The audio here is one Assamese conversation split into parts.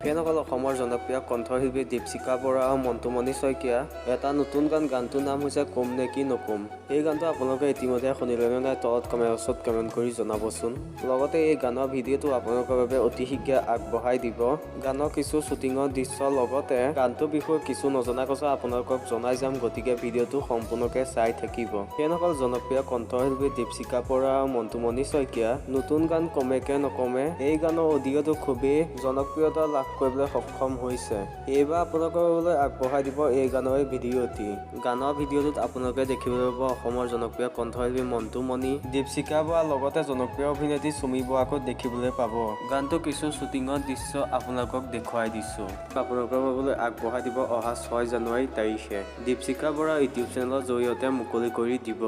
ফেনসকল অসমৰ জনপ্ৰিয় কণ্ঠশিল্পী দীপশিখা বৰা আৰু মন্তুমণি শইকীয়া এটা নতুন গানটোৰ নাম হৈছে কম নে কি নকম। এই গানটো আপোনালোকে ইতিমধ্যে শুনিলে নে নাই তলত কমেণ্টত কমেণ্ট কৰি জনাবচোন। লগতে এই গানৰ ভিডিঅ'টো আপোনালোকৰ বাবে অতি শীঘ্ৰে আগবঢ়াই দিব। গানৰ কিছু শ্বুটিঙৰ দৃশ্য লগতে গানটোৰ বিষয়ে কিছু নজনা কথা আপোনালোকক জনাই যাম, গতিকে ভিডিঅ'টো সম্পূৰ্ণকৈ চাই থাকিব। ফেনসকল জনপ্ৰিয় কণ্ঠশিল্পী দীপশিখা বৰা আৰু মন্তুমণি শইকীয়া নতুন গান কমে কে নকমে এই গানৰ অডিঅ'টো খুবেই জনপ্ৰিয়তা লাভ কৰিবলৈ সক্ষম হৈছে। এইবাৰ আপোনালোকৰ বাবে আগবঢ়াই দিব এই গানৰ ভিডিঅ'টি। গানৰ ভিডিঅ'টোত আপোনালোকে দেখিবলৈ পাব অসমৰ জনপ্ৰিয় কণ্ঠশিল্পী মন্তুমণি, দীপশিখা বৰা লগতে জনপ্ৰিয় অভিনেত্ৰী সুমি বৰাকো দেখিবলৈ পাব। গানটো কিছু শ্বুটিঙৰ দৃশ্য আপোনালোকক দেখুৱাই দিছো। আপোনালোকৰ বাবে আগবঢ়াই দিব অহা 6 জানুৱাৰী তাৰিখে দীপশিখা বৰা ইউটিউব চেনেলৰ জৰিয়তে মুকলি কৰি দিব।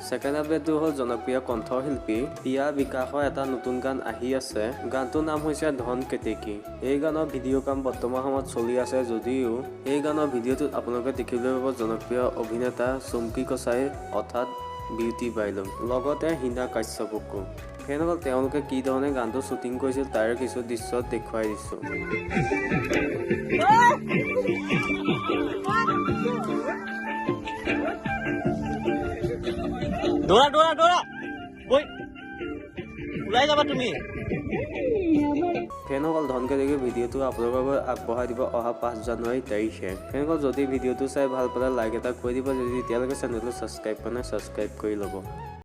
ছেকেণ্ড আপডেটটো হ'ল জনপ্ৰিয় কণ্ঠশিল্পী পিয়া বিকাশৰ এটা নতুন গান আহি আছে। গানটোৰ নাম হৈছে ধন কেতেকী। এই গানৰ ভিডিঅ' কাম বৰ্তমান সময়ত চলি আছে যদিও এই গানৰ ভিডিঅ'টোত আপোনালোকে দেখিবলৈ পাব জনপ্ৰিয় অভিনেতা চুমকি কছাই অৰ্থাৎ বিউটি বাইলং লগতে হিনা কাশ্যপকো। ফেনসকল তেওঁলোকে কি ধৰণে গানটো শ্বুটিং কৰিছিল তাৰ কিছু দৃশ্য দেখুৱাই দিছো। দৌৰা দৌৰা দৌৰা বৈ ওলাই যাবা তুমি। ফেনসকল ধন কেতেকী ভিডিঅ'টো আপোনালোকৰ বাবে আগবঢ়াই দিব অহা 5 জানুৱাৰী তাৰিখে। ফেনসকল যদি ভিডিঅ'টো চাই ভাল পালে লাইক এটা কৰি দিব, যদি এতিয়ালৈকে চেনেলটো ছাবস্ক্ৰাইব কৰা নাই ছাবস্ক্ৰাইব কৰি ল'ব।